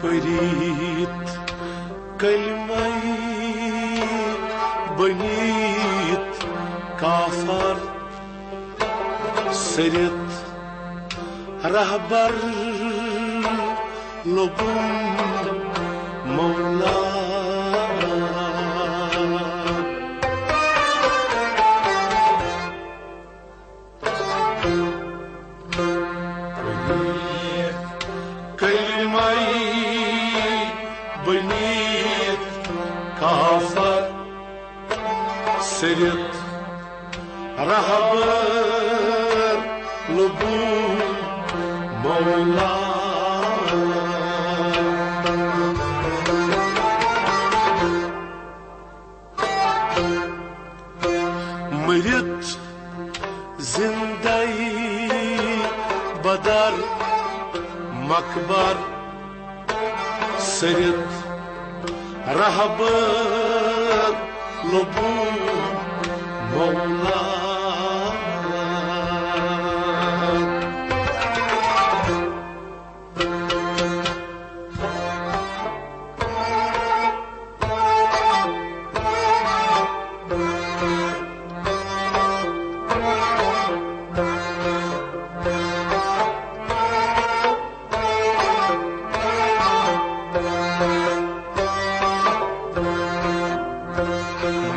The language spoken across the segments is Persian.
بريت كلمي بنيت كافر سرت رهبر لبن مولا بنيت كافر سرت رهبر لبون مولا مرت زندي بدر مكبر سرت رهبر لبون مولا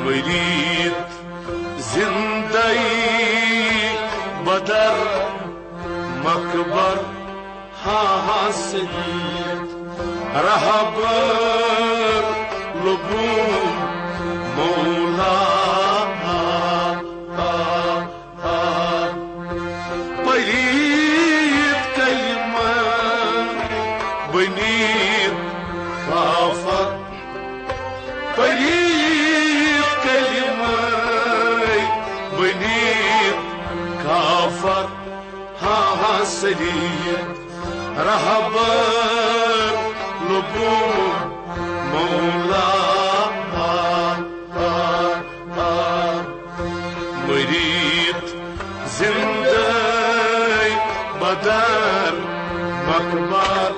مريد زندي بدر مكبر ها سيد رهبر لبون مولا بريد كلمة بنيت كافر بريد كلمة بنيت كافر ها سليم رهبر لبون مولا مريد زندي بدر مكبر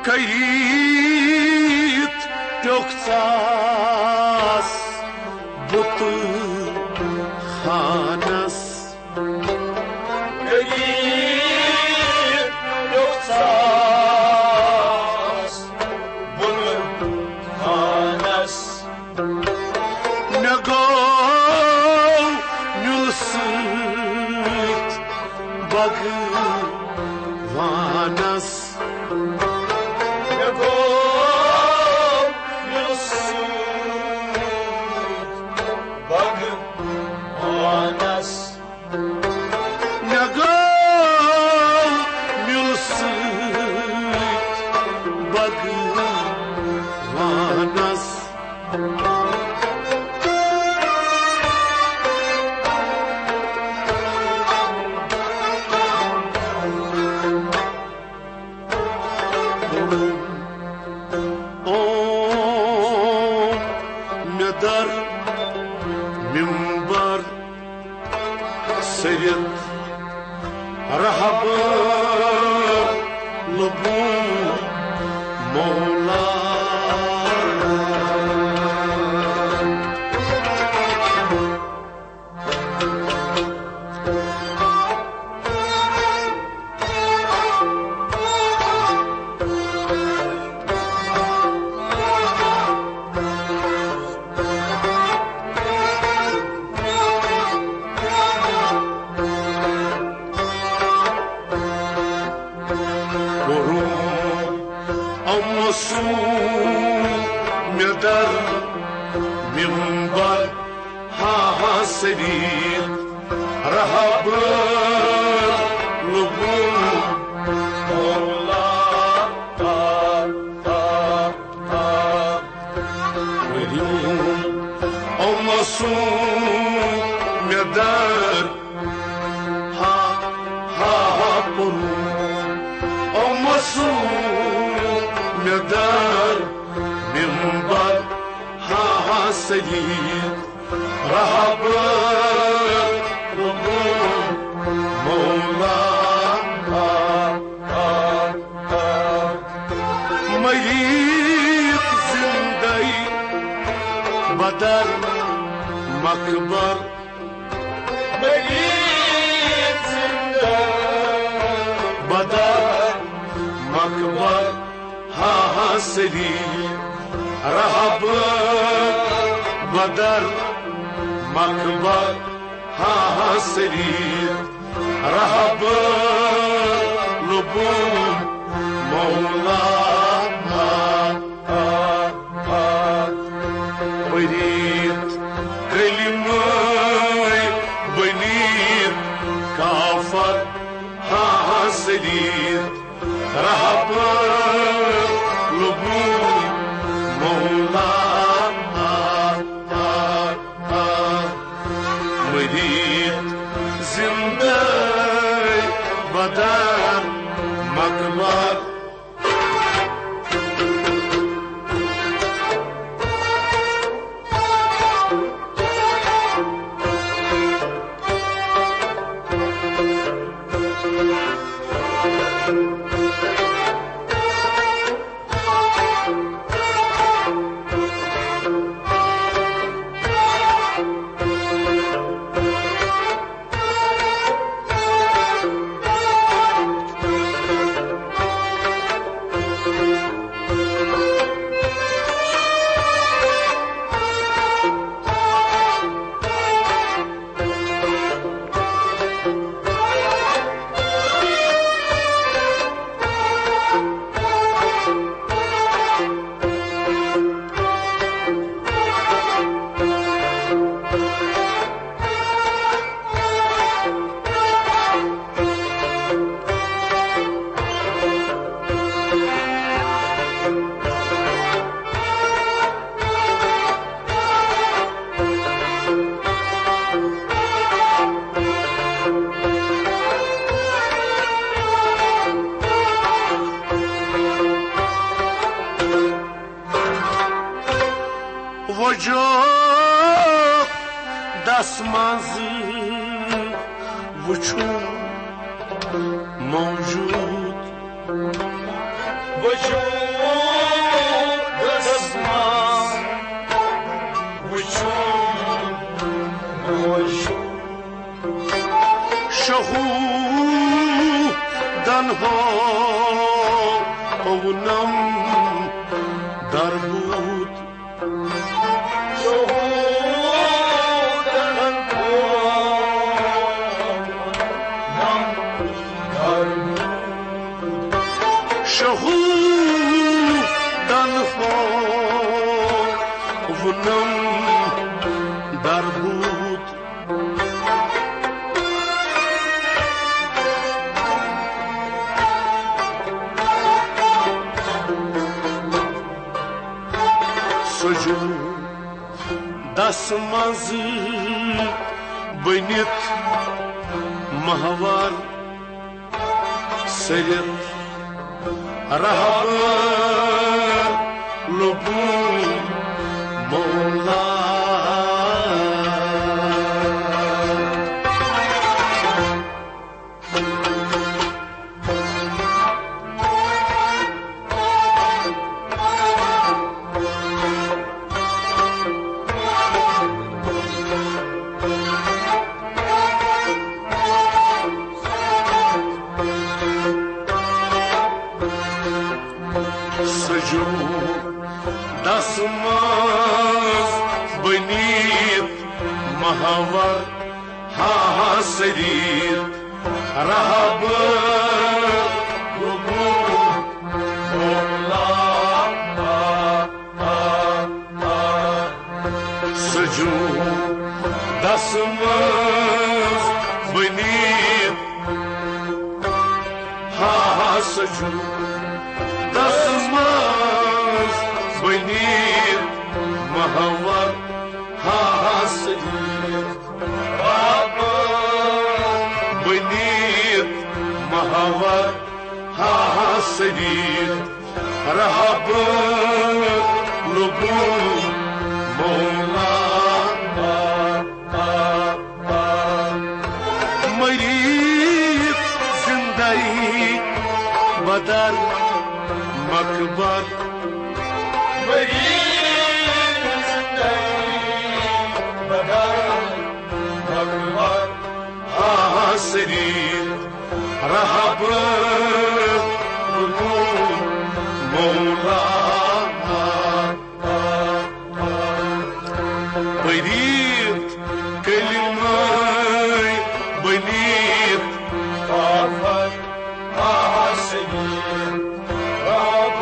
Kayıt yoktas butu hanas Kayıt yoktas butu hanas Nego nüsüt bagı vanas در منبر سید رهبر لبون مولا مدر منبر ها سرير رهب لبون مولا وليون أمسون مدر ها برون أمسون مدر منبر ها سيد رهب لبون مولا ميت زندي بدر مكبر ميت زندي بدر مكبر ها سيد رهب بدر مكبر ها سرير رهب لبون مولا بريد كلمة بنيت كافر ها سرير رهب لبون مولا مريد زندي بدر مكبر وجود دستمزد وجود موجود وجود دستمزد وجود موجود شهودنها اونم در بود در بود سجود دستمزد بنیت محور سرت رهب لبون مولا दसमस बनीत महावर हासरीत रहब सजू दसमस बनीत सजू दसमस बनीत महावर हासरीत बनीत महावर हासरीत रहब लुबू मौला मरीत जिंदगी बदर मकबर मरीत जिंदगी बदर मकबर हासरीत रहब मौला बरीत कलिमाय बनीत काफर हासरीत रहब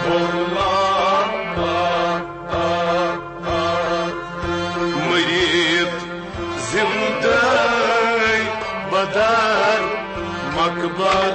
मौला मरीत जिंदगी बदर मकबर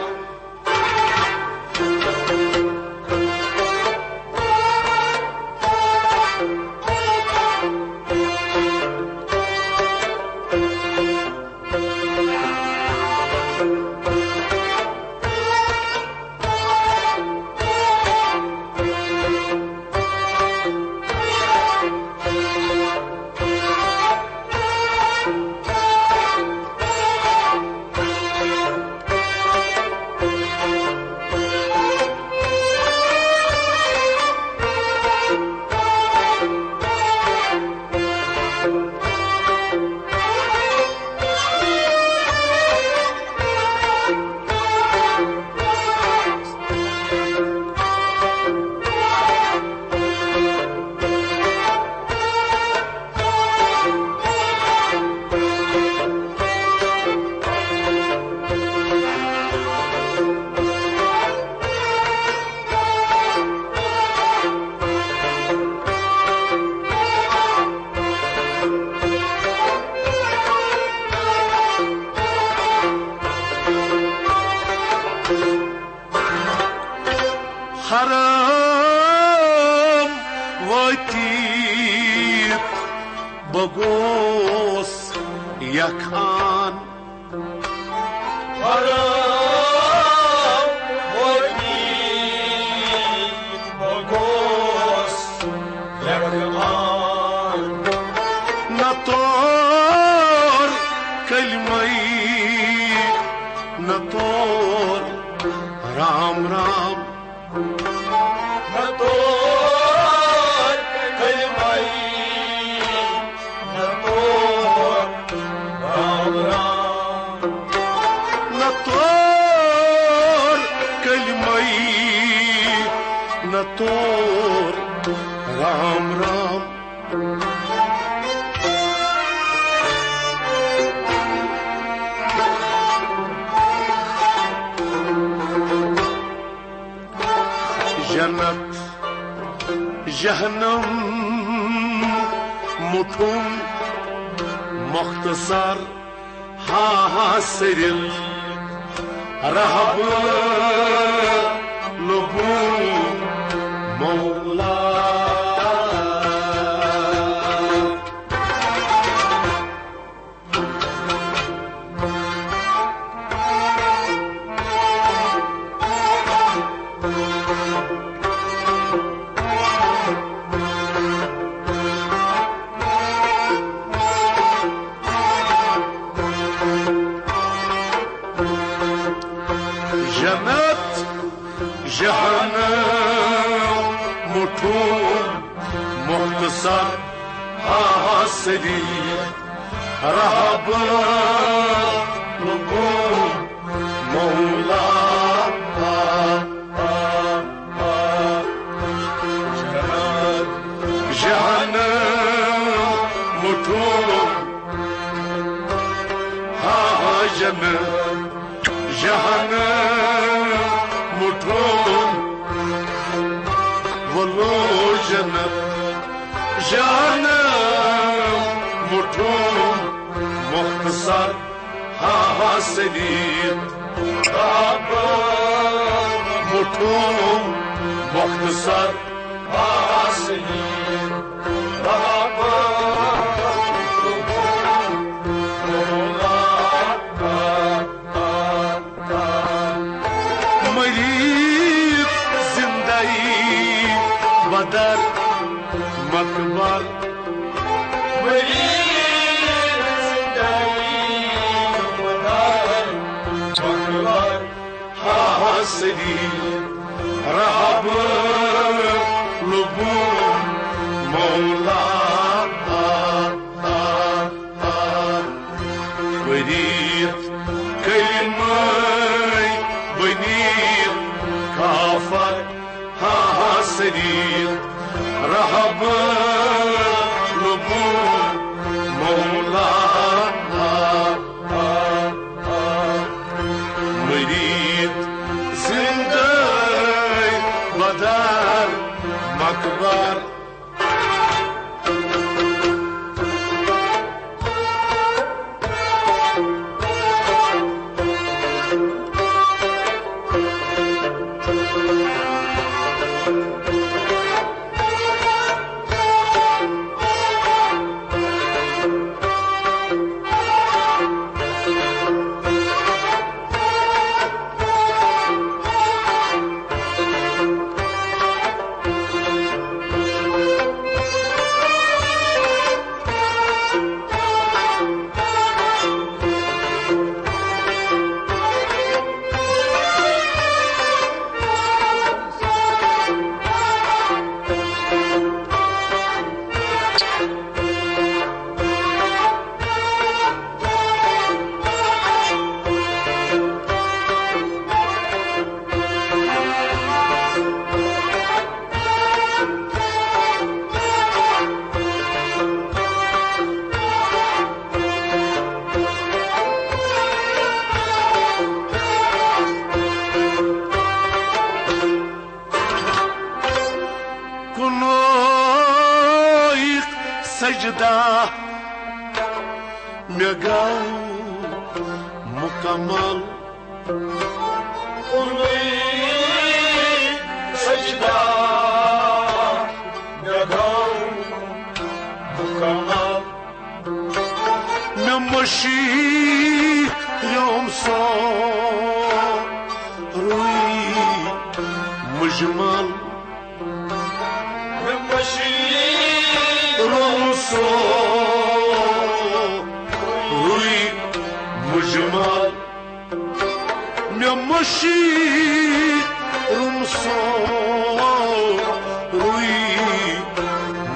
حرام واتيت بغوص يكان حرام واتيت بغوص يكان نطور كلمي نطور رام رام نطور كلمي نطور رام رام نطور كلمي نطور رام رام جنت جهنم مطوم مختصر حاصر رهب لبو مولا جنت جهنم مطوم مختصر حاصري رهب لبو مولا جهنم مطلوب والله جنة جهنم مطلوب مختصر ها سديد مطلوب مختصر ها سديد مريض زندگی بدر مقبر مريض زندگی بدر مقبر حاسدی رهب لبون مولا مريض كلمة بنير كافر حاسدي رهب لبون مولا مريد زندي بدر مقبر سجدة مقام مكمل سجدة مقام مكمل نمشي يوم صار روي مجمل نمشي رمصو روي مجمل نمشي رمصو روي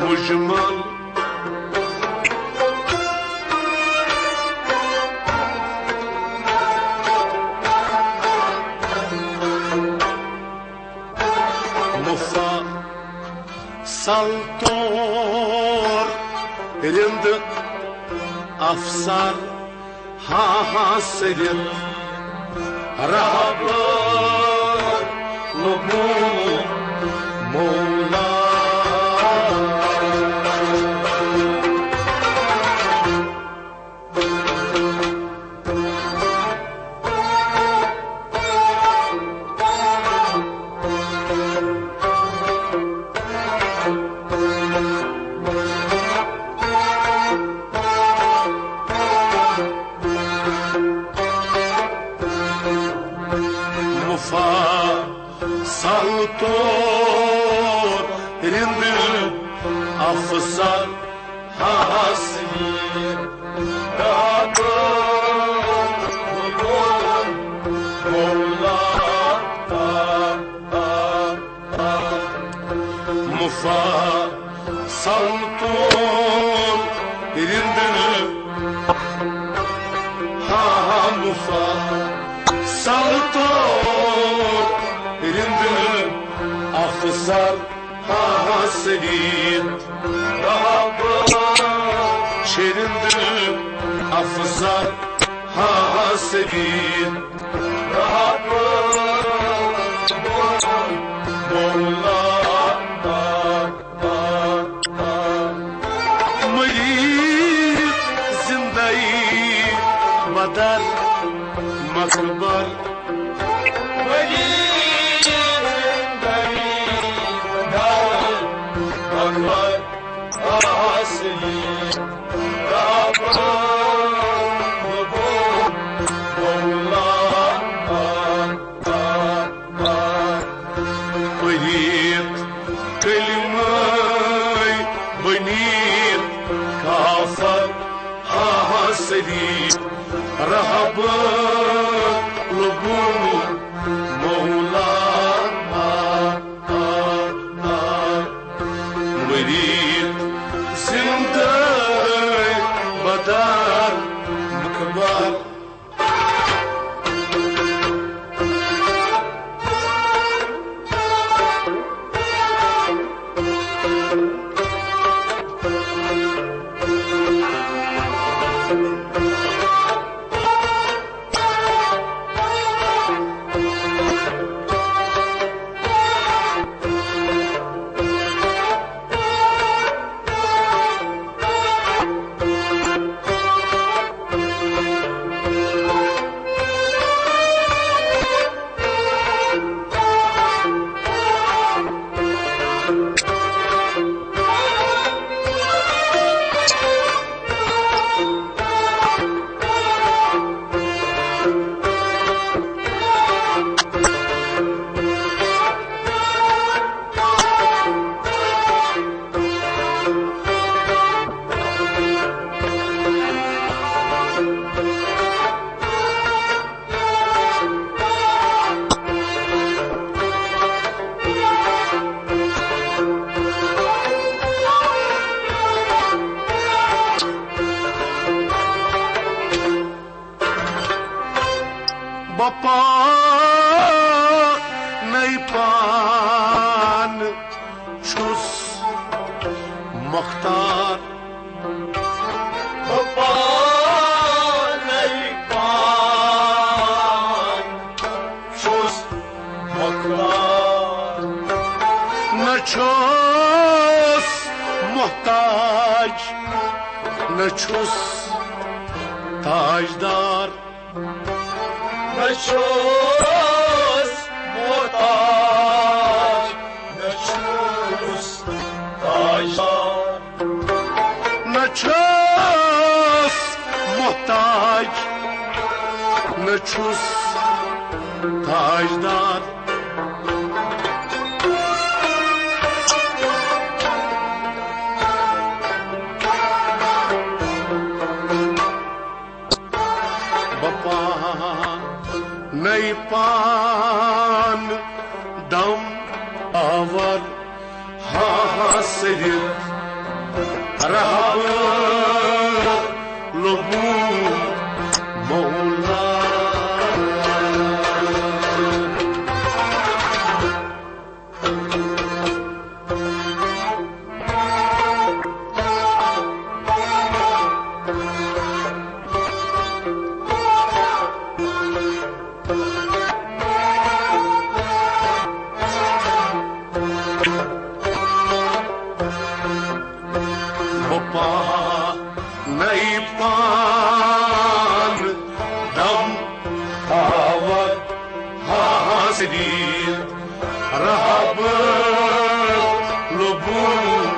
مجمل مفا سلطور رند أفسر حاسد رهب لبون مولا سلطور رند أفسر حاسد رهب لبون مولا مفا سلطور رند مفا سلطور رند أفسر حاسد رهب شرند أفسر حاسدين رب مولا مريض زندگی بدر مقبر مريض زندگی بدر مقبر حاسدين رب رهب لبون مولانا مريد زنداي بدار مكبر بپا نیپان چوس مختار بپا نیپان چوس مختار نچوس محتاج نچوس تاجدار نچوس محتاج نچوس تاجدار نچوس محتاج نچوس تاجدار نیپان دم آور حاصل رهب لبون مولا نیپان دم آور حاصل رهب لبون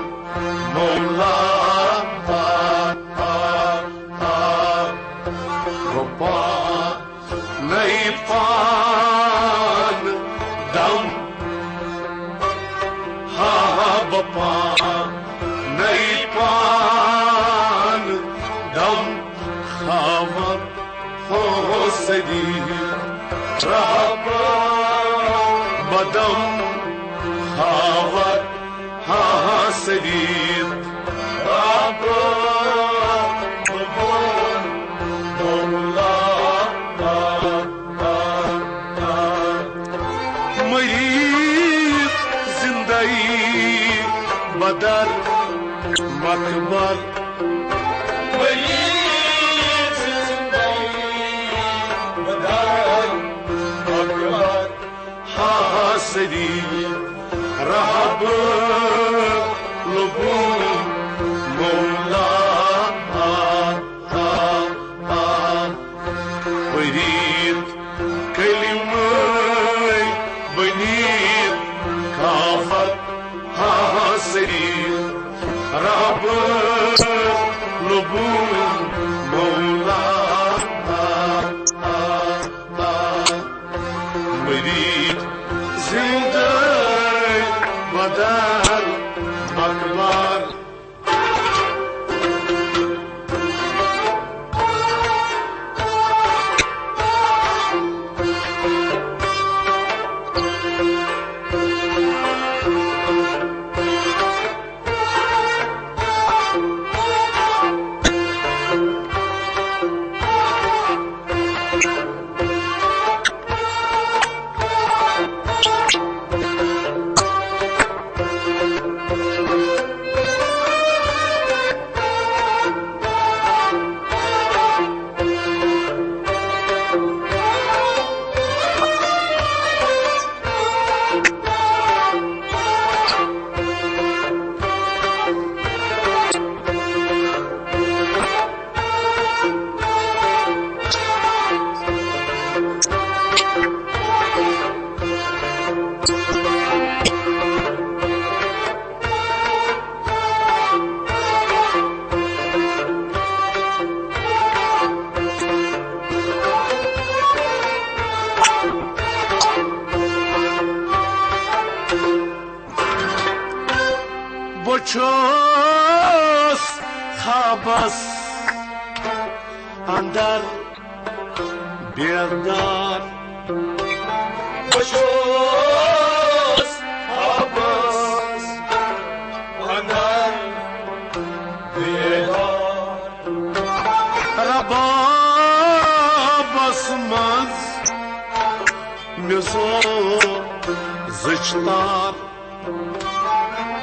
مولا نیپان دم بپا نیپان دم خاور حوصلی رهب بدم خاور حاصلی رهب مريض زندگی بدر مقبر مريض زندگی سديد رهب لبون مولا بريد كلمة بنيت كافر سديد رهب لبون مولا بريد زنده بدل أكبر بچوس خابس اندر بیردار بچوس خابس اندر بیردار ربا بسمز میزو زچتار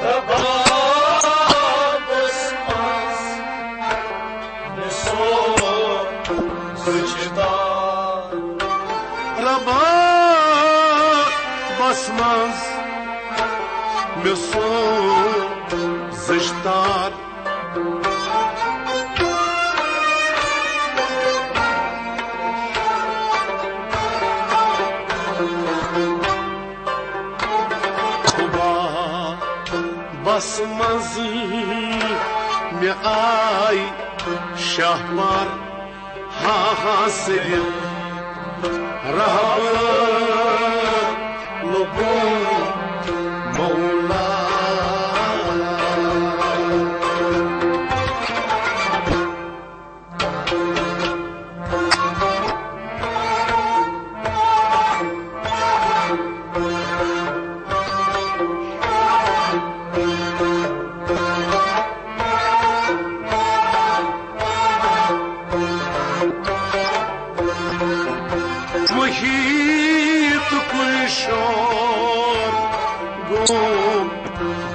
ربا بسمز میزو زچتار ربا بسمز میزو زچتار بسمز می آی شهبار حاصل رهب لبون مولا محیط پرشور گم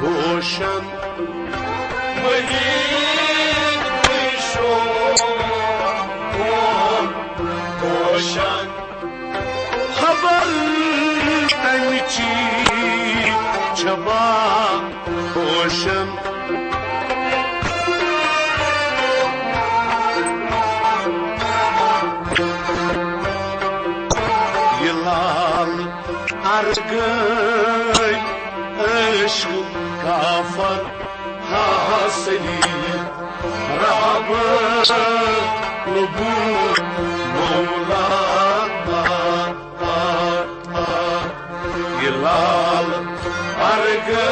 گوشن محیط پرشور گم گوشن خبر تنچی چبا گوشن أرقي عشق كافر حاصلي رهب لبون مولا يلال أرقي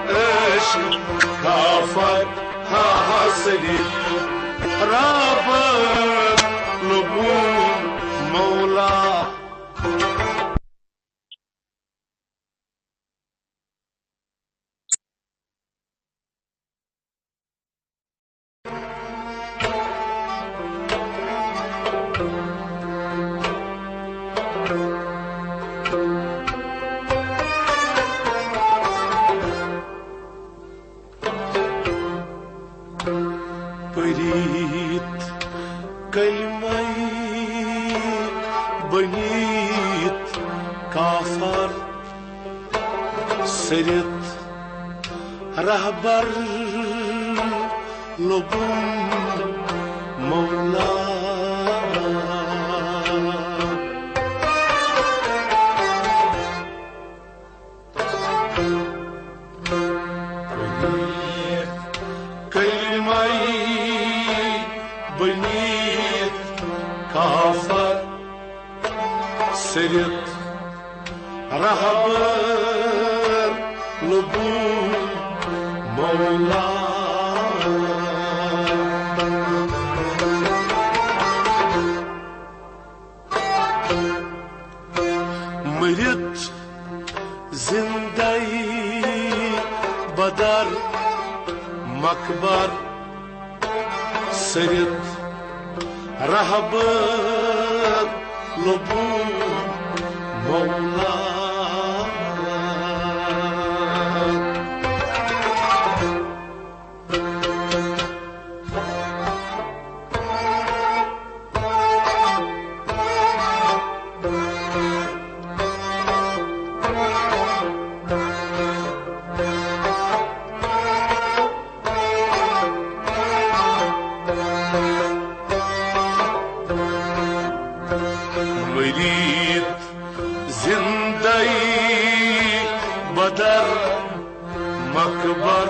عشق كافر حاصلي رهب لبون مولا بريد كلمة بنيت kafar serit rahbar lobum Mevla kafar serit rahbar lubum Mevla mrit zindai badar makbar serit rahbar lubum Mevla badar makbar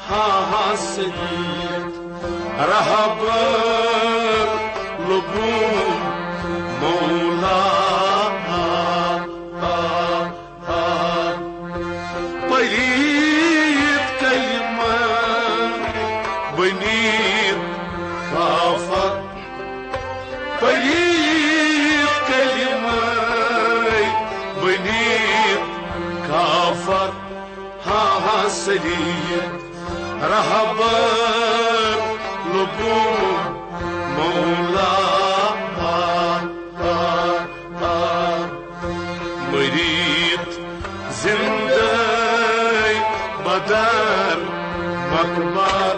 hasid rahbar lubum Mevla bayit kelime benit kafar bayit kelime benit kafar hasid rahbar lubum Mevla merit zindai badar makbar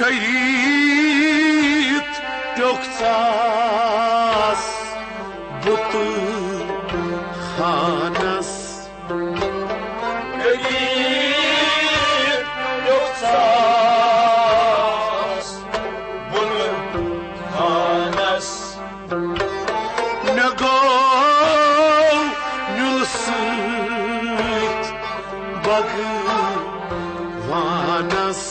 kayıt göksas butu hanas kayıt göksas butu hanas nego nülsüt bagı vanas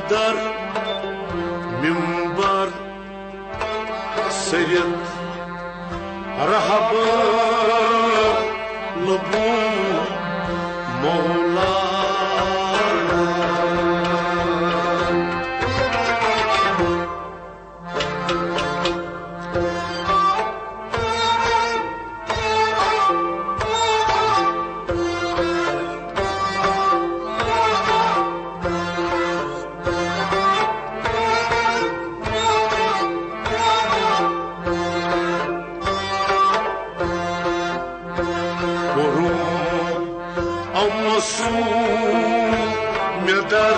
dar minbar serit rahbar lubum Mevla مدر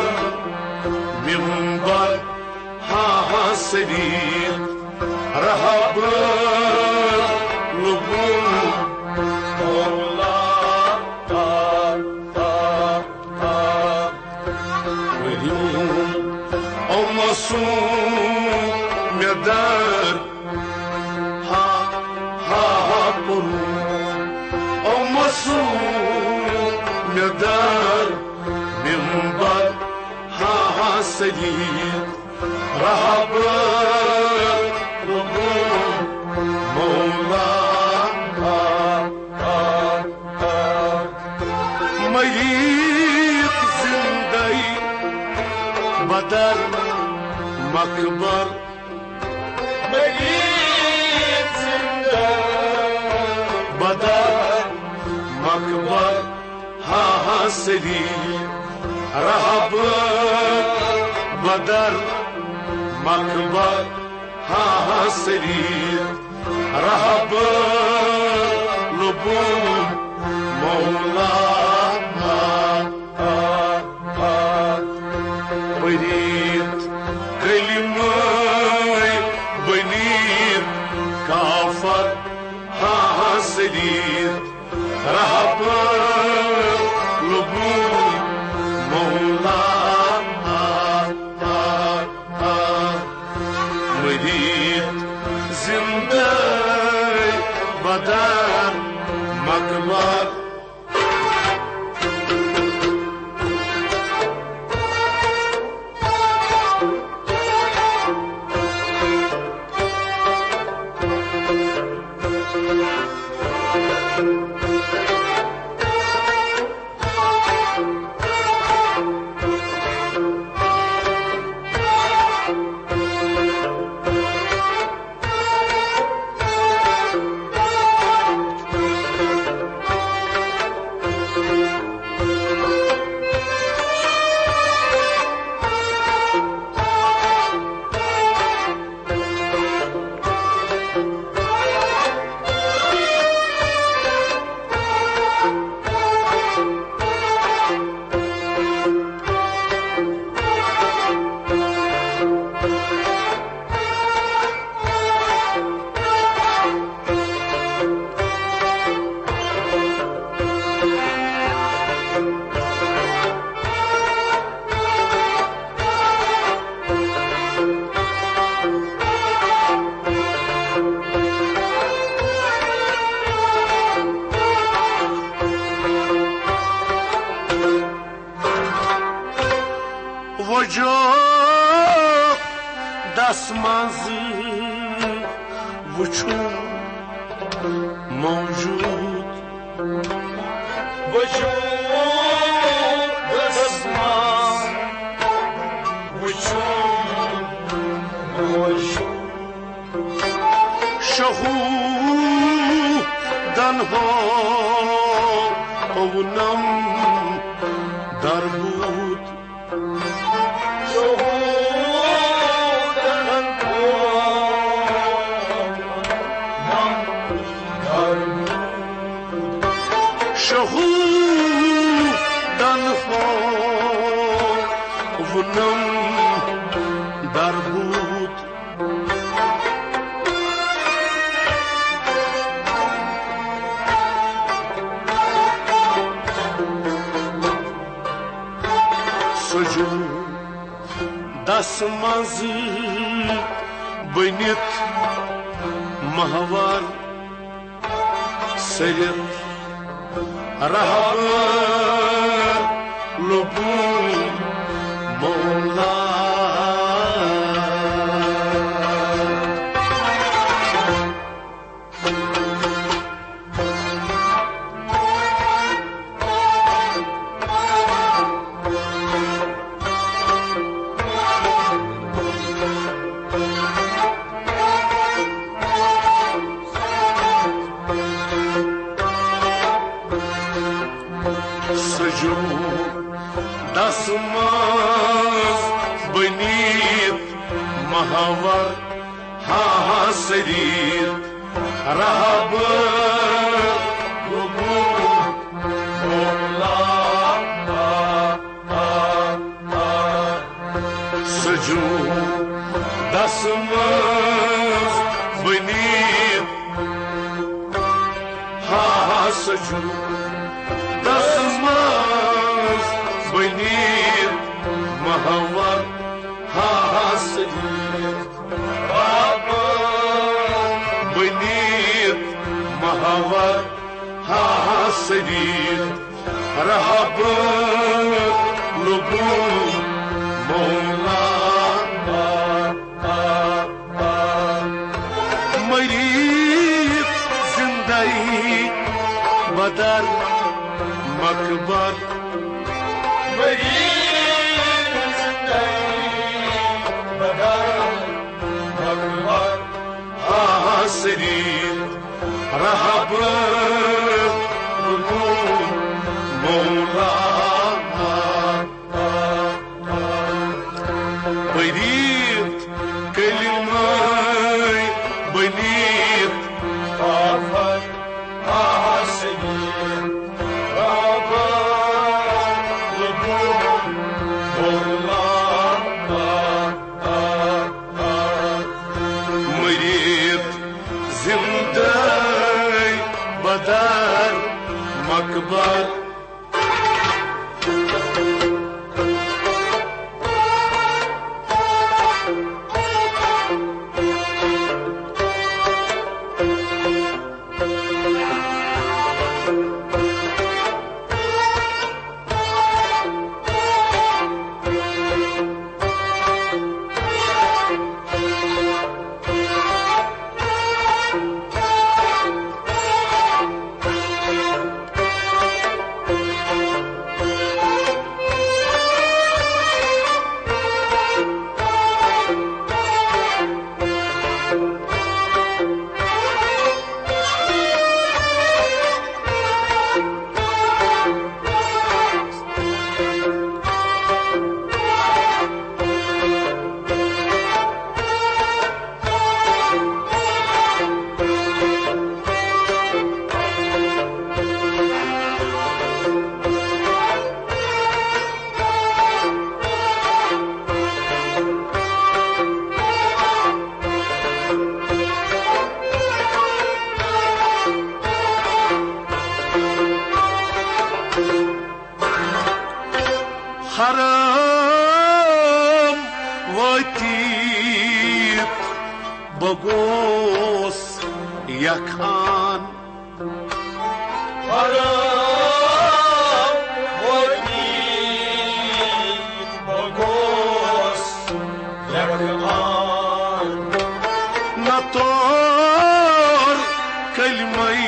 منبر ها سرير رهب لبون مولا وليوم أمسون مدر ها برون أمسون مدر منبر ها سرير رهب لبون مولا مريض زندي بدر مقبر مريض زندي بدر مقبر ها سرير رهب بدر مقبر ها سرير رهب لبون مولا بريد كلمة بنير كافر ها سرير رهب لبون مولا مريد زندي بدر مقبر وجود دستمزد وجود موجود وجود دستمزد وجود موجود شهودن ها اونم در بود شهودن ها اونم در بود سجود دستمزد بنیت محور سرت رهب لبون مولا دستمزد بنیت محور ها سریر رهب لبون مولا Dasmaz beneath Hasaju Dasmaz beneath Mahavar Hasaju beneath Mahavar Hasaju Rahab Lubu Mola Badar Makbar Badar Makbar Asirin Rahab Mola Beneath Kalimai Beneath Afar Badar Makbar Haram vakit bagos yakan Haram vakit bagos yakan Nator kalmai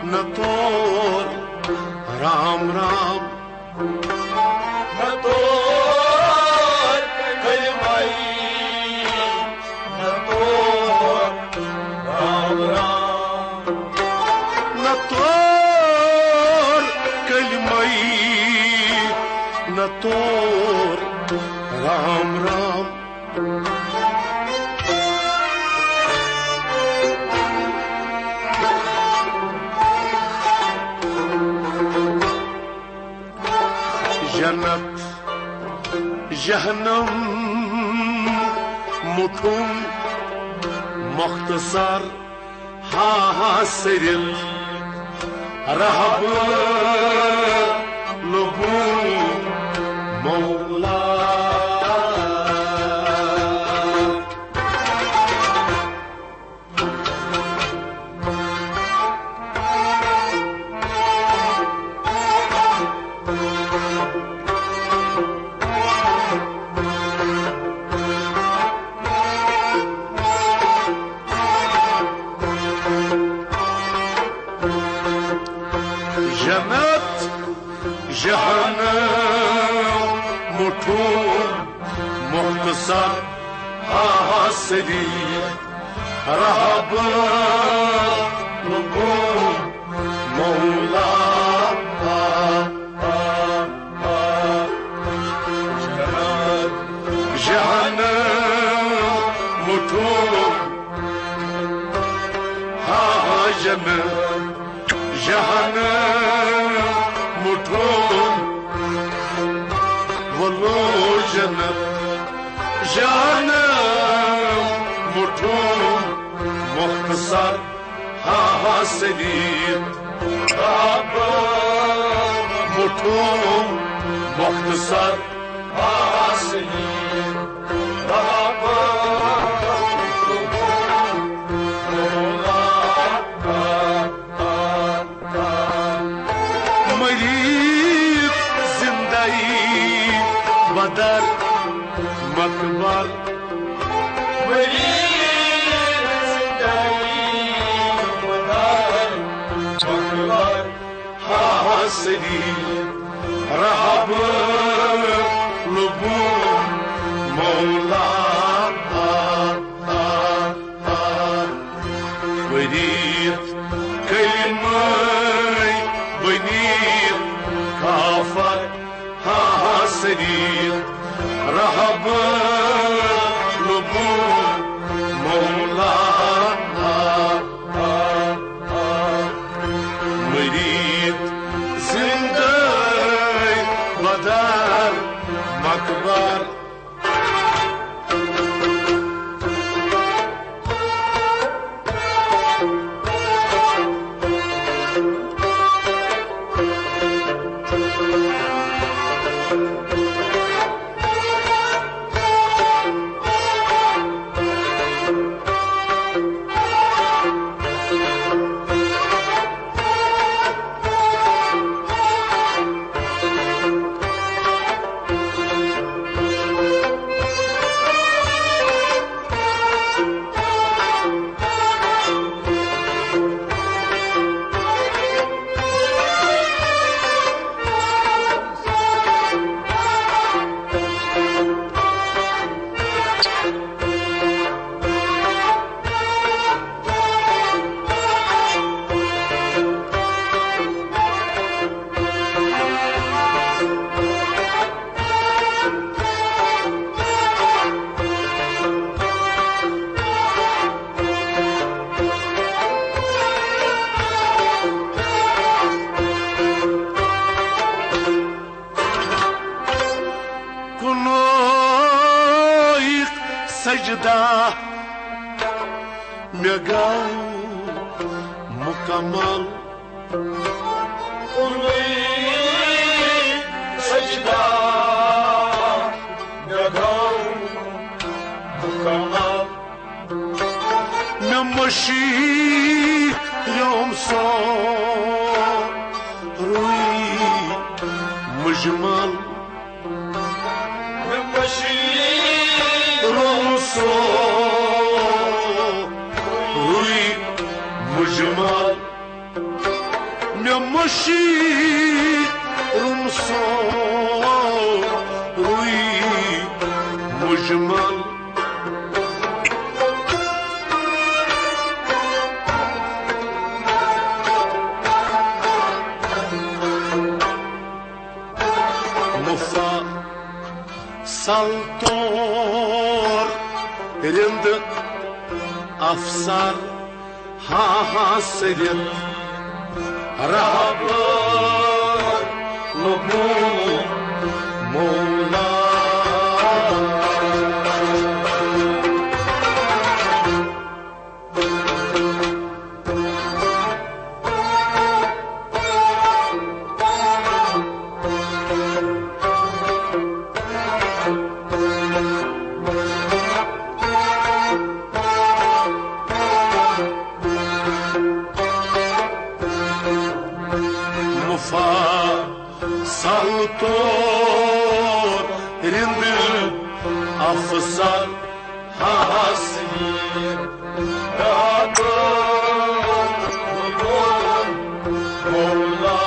Nator Ram Ram Nator kalmai Nator Ram Ram Nator kalmai Nator Ram Ram Jannat Jahannam Mutum Mukhtasar Hasiril Rahab Lubu Mola Jannat Jahannam Mutum Mukhtasar Hasidi Rahab Lubu Mola Jannat Jahannam Mutum Jannat Jahannam Mutum Wallo Jannat جانم متون مختصر حاصلید متون مختصر حاصلید مرید زندگی بدر مکبر حاصلين رهب لبون مولا وريد كلمة بنيت كافر حاصلين رهب لبون مولا مريد زنداي بدر مكبر سجدة مقام مكمل سجدة مقام مكمل نمشي يوم صار روي مجمل نمشي روسو روي مجمل نمشي روسو روي مجمل مفا سالتور رند افسر حاصل رهب لبون مولا سالتور رند افسر حاصل رهب لبون مولا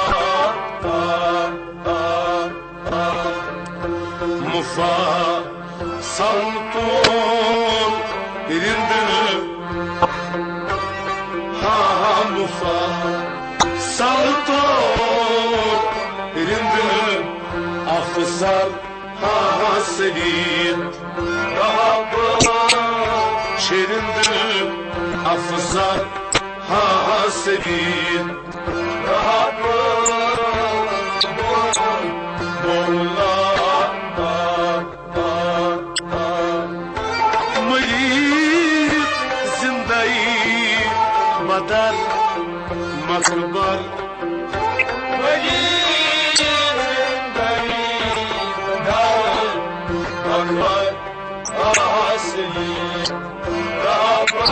مفا سالتور رند مفا سالتور رند افسر حاصلين رهب شرند افسر حاصلين رهب مولا مكبر وليد بعيد دار مكبر أصلي رابط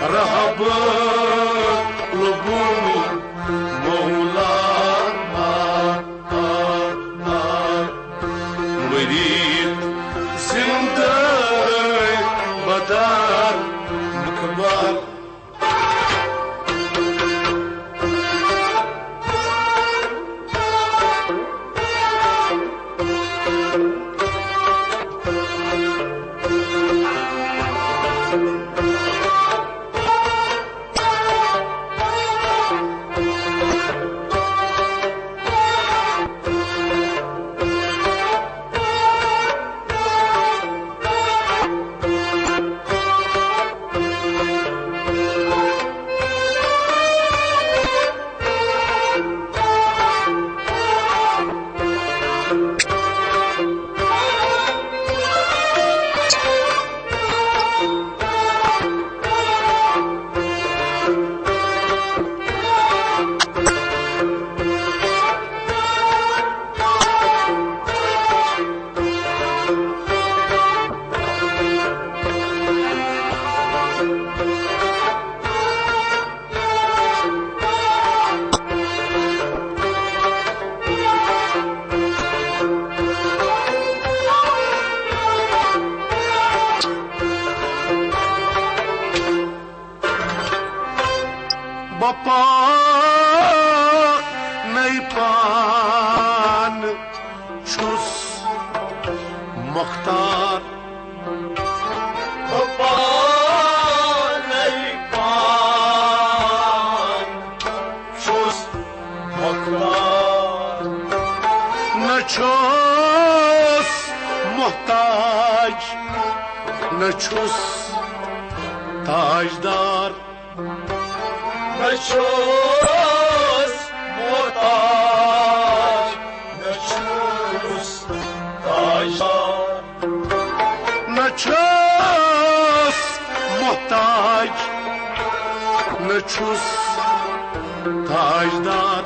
رهب لبون مولانا مريد زندة بدار مكبر Bapa neypan çus muhtar Bapa neypan çus muhtar Ne çus muhtaç Ne çus tajdar نشوز محتاج نشوز تاجدار نشوز محتاج نشوز تاجدار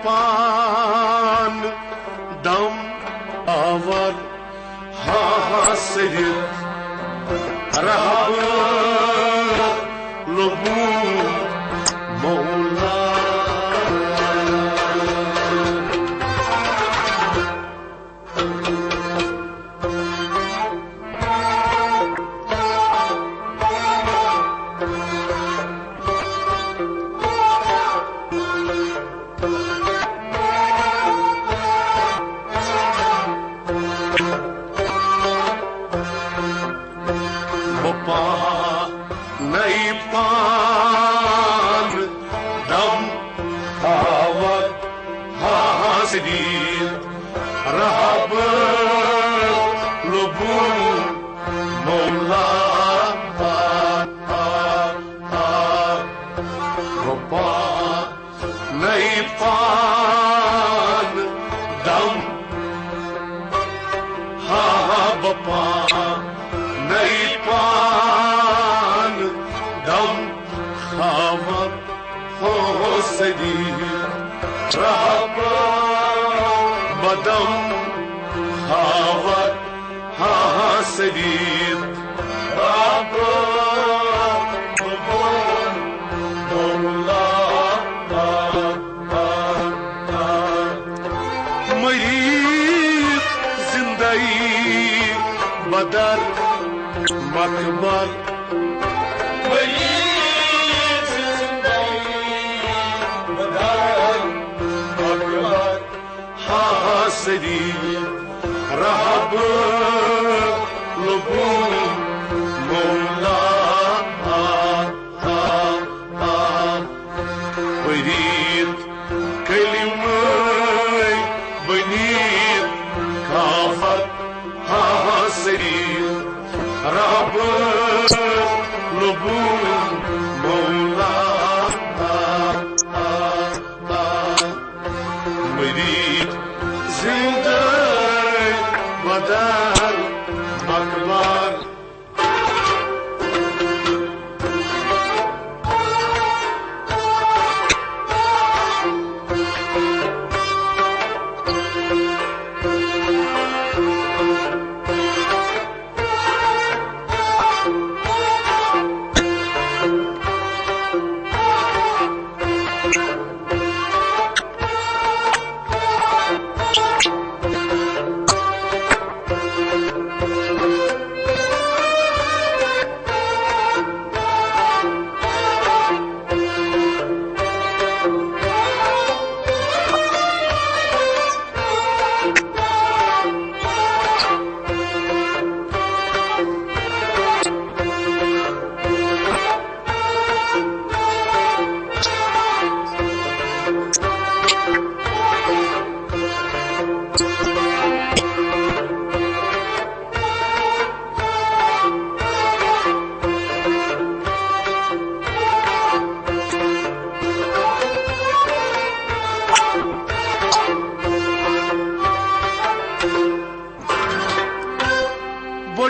Neypan dam avar hasret Rahab lubun Mevla neypan dam avar hasret Rahab lubun Mevla Bapa neypan dam ha bapa neypan dam khavar hosedi Rahab badam khavar hasedi Rahab مريض زندگی بدر مکبر مريض زندگی بدر مکبر حاسدی رهب لبون مولا مريض كافر حاصري رب لبون مولا مريد زنده بدل مقبر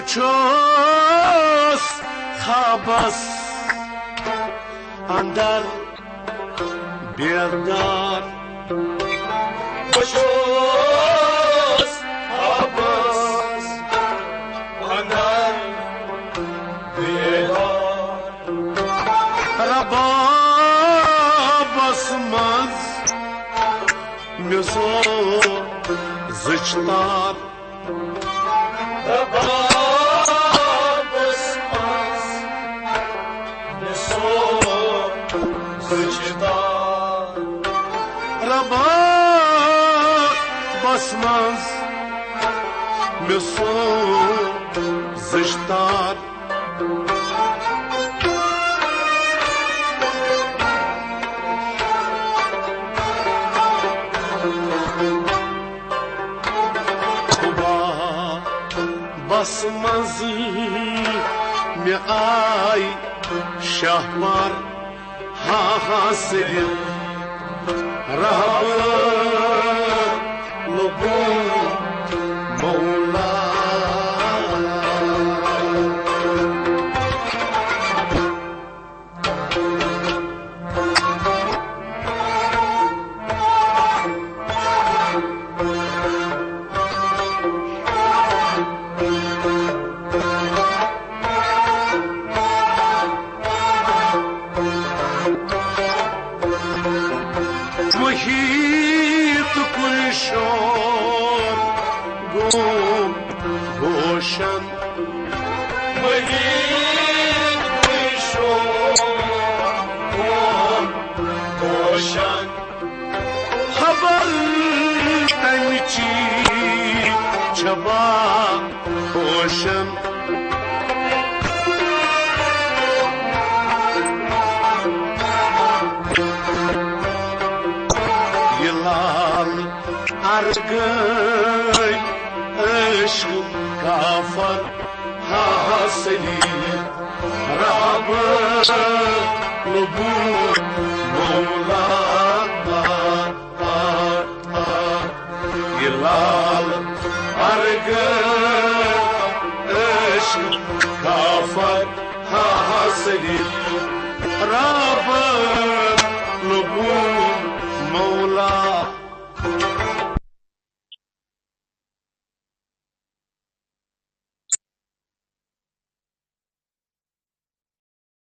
بچوس خابس اندر بیردار بچوس خابس اندر بیردار ربا بسمز میزو زچتار ربا basmaz mesut zıştar kuba basmaz mi ay şahmar ha haselim rahmet مولا محيط كل شور قوم روشن محيط كل شور قوم روشن خبر أمتي شباب روشن أرقي عشق كافر حاصلي رب لبون مولا يلال أرقي عشق كافر حاصلي رب